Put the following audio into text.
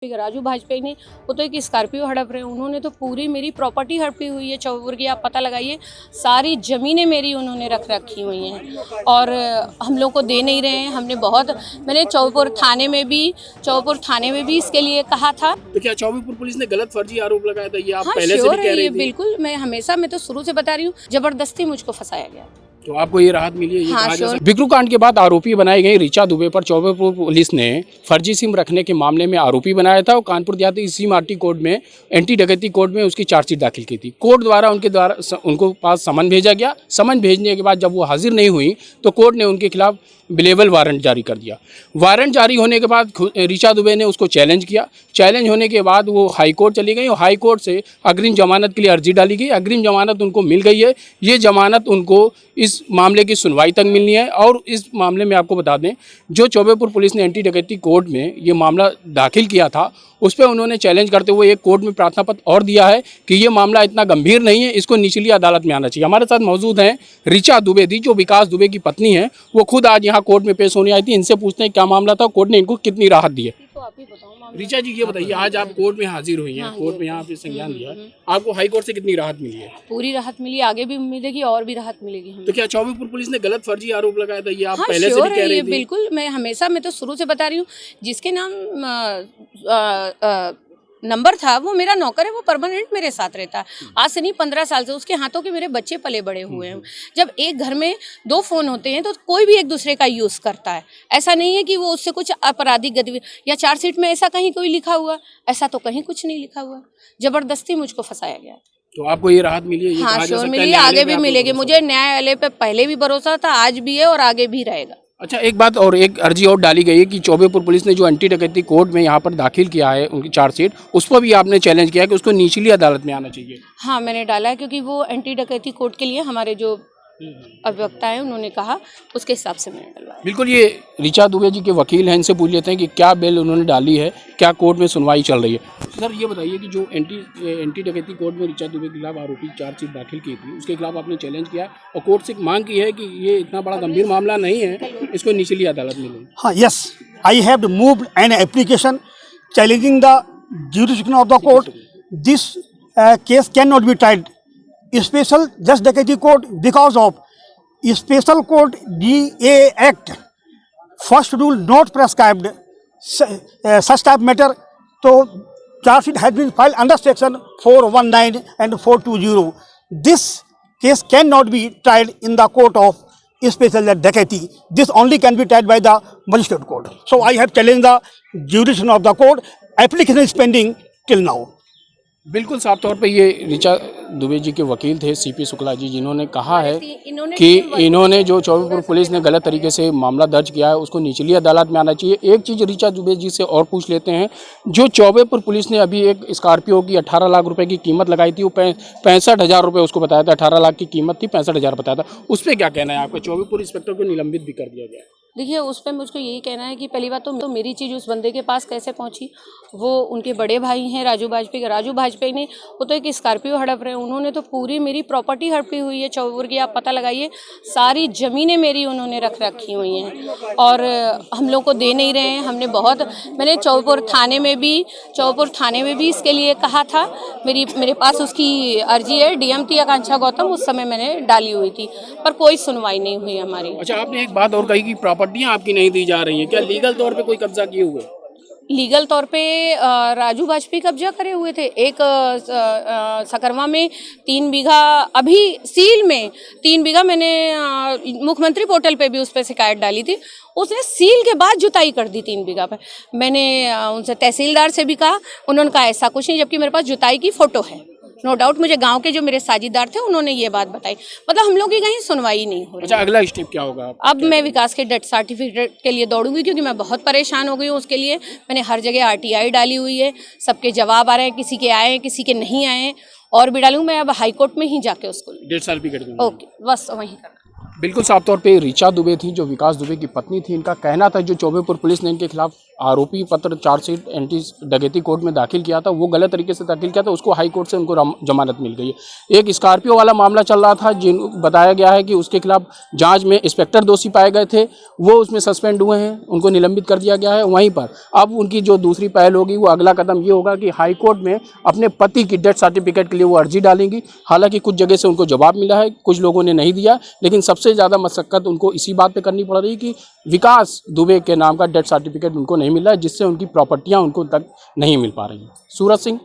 राजू भाजपा ने वो तो एक स्कॉर्पियो हड़प रहे हैं, उन्होंने तो पूरी मेरी प्रॉपर्टी हड़पी हुई है। चौबेपुर की आप पता लगाइए, सारी ज़मीनें मेरी उन्होंने रख रखी हुई हैं और हम लोग को दे नहीं रहे हैं। मैंने चौबेपुर थाने में भी इसके लिए कहा था। तो क्या चौबेपुर पुलिस ने गलत फर्जी आरोप लगाया था? ये आप हाँ, पहले से भी कह रही थी। बिल्कुल, मैं तो शुरू से बता रही हूँ, जबरदस्ती मुझको फंसाया गया। तो आपको ये राहत मिली है? हाँ, विक्रू कांड के बाद आरोपी बनाई गई ऋचा दुबे पर चौबेपुर पुलिस ने फर्जी सिम रखने के मामले में आरोपी बनाया था और कानपुर देहाती सीएमआरटी कोर्ट में एंटी डकैती कोर्ट में उसकी चार्जशीट दाखिल की थी। कोर्ट द्वारा उनको पास समन भेजा गया। समन भेजने के बाद जब वो हाजिर नहीं हुई तो कोर्ट ने उनके खिलाफ बिलेबल वारंट जारी कर दिया। वारंट जारी होने के बाद ऋचा दुबे ने उसको चैलेंज किया। चैलेंज होने के बाद वो हाई कोर्ट चली गई और हाई कोर्ट से अग्रिम जमानत के लिए अर्जी डाली गई। अग्रिम जमानत उनको मिल गई है। ये जमानत उनको इस मामले की सुनवाई तक मिलनी है। और इस मामले में आपको बता दें, जो चौबेपुर पुलिस ने एंटी डकैती कोर्ट में ये मामला दाखिल किया था, उस पर उन्होंने चैलेंज करते हुए एक कोर्ट में प्रार्थना पत्र और दिया है कि ये मामला इतना गंभीर नहीं है, इसको निचली अदालत में आना चाहिए। हमारे साथ मौजूद हैं ऋचा दुबे जी, जो विकास दुबे की पत्नी है। वो खुद आज यहाँ कोर्ट में पेश होने आई थी। इनसे पूछते हैं क्या मामला था, कोर्ट ने इनको कितनी राहत दी है। तो आप ही बताओ। ऋचा जी, ये बताइए, आज आप कोर्ट में हाजिर हुई हैं। कोर्ट में यहाँ पे संज्ञान लिया, आपको हाई कोर्ट से कितनी राहत मिली है? पूरी राहत मिली, आगे भी मिलेगी और भी राहत मिलेगी हमें। तो क्या चौबेपुर पुलिस ने गलत फर्जी आरोप लगाया था? ये आप हाँ, पहले से भी कह रही थी। बिल्कुल, मैं तो शुरू से बता रही हूँ, जिसके नाम नंबर था वो मेरा नौकर है, वो परमानेंट मेरे साथ रहता है। आज से नहीं, 15 साल से उसके हाथों के मेरे बच्चे पले बड़े हुए हैं। जब एक घर में 2 फोन होते हैं तो कोई भी एक दूसरे का यूज करता है। ऐसा नहीं है कि वो उससे कुछ आपराधिक गतिविधि या चार्जशीट में ऐसा कहीं कोई लिखा हुआ, ऐसा तो कहीं कुछ नहीं लिखा हुआ। जबरदस्ती मुझको फंसाया गया। तो आपको ये राहत मिली है? हाँ, श्योर मिली, आगे भी मिलेगी। मुझे न्यायालय पे पहले भी भरोसा था, आज भी है और आगे भी रहेगा। अच्छा, एक बात और, एक अर्जी और डाली गई है कि चौबेपुर पुलिस ने जो एंटी डकैती कोर्ट में यहाँ पर दाखिल किया है उनकी चार्जशीट, उस पर भी आपने चैलेंज किया है कि उसको निचली अदालत में आना चाहिए। हाँ, मैंने डाला है, क्योंकि वो एंटी डकैती कोर्ट के लिए हमारे जो अभिवक्ता है उन्होंने कहा, उसके हिसाब से मैंने डलवाया। बिल्कुल, ये ऋचा दुबे जी के वकील हैं, इनसे पूछ लेते हैं कि क्या बेल उन्होंने डाली है, क्या कोर्ट में सुनवाई चल रही है। सर, ये बताइए कि जो एंटी डकैती कोर्ट में ऋचा दुबे के खिलाफ आरोपी चार्जशीट दाखिल की थी, उसके खिलाफ आपने चैलेंज किया और कोर्ट से मांग की है कि ये इतना बड़ा गंभीर मामला नहीं है, इसको निचली अदालत में लें। हाँ, yes, I have moved an application challenging the jurisdiction of the court. This case cannot be tried special just Dakati court because of special court DA Act first rule not prescribed such type matter. So charge sheet has been filed under section 419 and 420. This case cannot be tried in the court of special Dakati. This only can be tried by the magistrate court. So I have challenged the jurisdiction of the court. Application is pending till now. बिल्कुल साफ तौर पे ये ऋचा दुबे जी के वकील थे CP Shukla ji, जिन्होंने कहा है कि इन्होंने जो चौबेपुर पुलिस ने गलत तरीके से मामला दर्ज किया है उसको निचली अदालत में आना चाहिए। एक चीज़ ऋचा दुबे जी से और पूछ लेते हैं, जो चौबेपुर पुलिस ने अभी एक स्कॉर्पियो की 18 लाख रुपए की कीमत लगाई थी, वो 65,000 रुपये उसको बताया था। 18 लाख की कीमत थी, 65,000 बताया था। उस पर क्या कहना है आपका? चौबेपुर इंस्पेक्टर को निलंबित भी कर दिया गया। देखिए, उस पर मुझको यही कहना है कि पहली बात तो मेरी चीज़ उस बंदे के पास कैसे पहुंची, वो उनके बड़े भाई हैं राजू भाजपा ने वो तो एक स्कॉर्पियो हड़प रहे हैं, उन्होंने तो पूरी मेरी प्रॉपर्टी हड़पी हुई है। चौबेपुर की आप पता लगाइए, सारी ज़मीनें मेरी उन्होंने रख रखी हुई हैं और हम लोग को दे नहीं रहे हैं। मैंने चौबेपुर थाने में भी इसके लिए कहा था। मेरे पास उसकी अर्जी है, डीएम थी आकांक्षा गौतम, उस समय मैंने डाली हुई थी, पर कोई सुनवाई नहीं हुई हमारी। अच्छा, आपने एक बात और कही कि प्रॉपर्टियां आपकी नहीं दी जा रही हैं, क्या लीगल तौर पे कोई कब्जा किए हुए? लीगल तौर पे राजू भाजपा कब्जा करे हुए थे। एक सकरवा में 3 बीघा, अभी सील में 3 बीघा मैंने मुख्यमंत्री पोर्टल पे भी उस पर शिकायत डाली थी। उसने सील के बाद जुताई कर दी 3 बीघा पे। मैंने उनसे तहसीलदार से भी कहा, उन्होंने कहा ऐसा कुछ नहीं, जबकि मेरे पास जुताई की फ़ोटो है। नो डाउट मुझे गांव के जो मेरे साझीदार थे उन्होंने ये बात बताई, मतलब हम लोग की कहीं सुनवाई नहीं हो रही। अच्छा, अगला स्टेप क्या होगा? अब मैं विकास के डेथ सर्टिफिकेट के लिए दौड़ूंगी, क्योंकि मैं बहुत परेशान हो गई हूँ उसके लिए। मैंने हर जगह आरटीआई डाली हुई है, सबके जवाब आ रहे हैं, किसी के आए हैं, किसी के नहीं आए हैं, और भी डालूंगी। मैं अब हाई कोर्ट में ही जाके उसको डेथ सर्टिफिकेट दूंगी। ओके, बस वहीं करना। बिल्कुल साफ तौर पे ऋचा दुबे थी, जो विकास दुबे की पत्नी थी। इनका कहना था जो चौबेपुर पुलिस ने इनके खिलाफ आरोपी पत्र चार्जशीट एंटी डकैती कोर्ट में दाखिल किया था वो गलत तरीके से दाखिल किया था, उसको हाई कोर्ट से उनको जमानत मिल गई है। एक स्कॉर्पियो वाला मामला चल रहा था, जिन बताया गया है कि उसके खिलाफ जांच में इंस्पेक्टर दोषी पाए गए थे, वो उसमें सस्पेंड हुए हैं, उनको निलंबित कर दिया गया है। वहीं पर अब उनकी जो दूसरी पहल होगी, वो अगला कदम ये होगा कि हाई कोर्ट में अपने पति की डेथ सर्टिफिकेट के लिए वो अर्जी डालेंगी। हालांकि कुछ जगह से उनको जवाब मिला है, कुछ लोगों ने नहीं दिया, लेकिन सबसे ज़्यादा मशक्कत उनको इसी बात पे करनी पड़ रही कि विकास दुबे के नाम का डेथ सर्टिफिकेट उनको नहीं मिला है, जिससे उनकी प्रॉपर्टियां उनको तक नहीं मिल पा रही हैं। सूरज सिंह।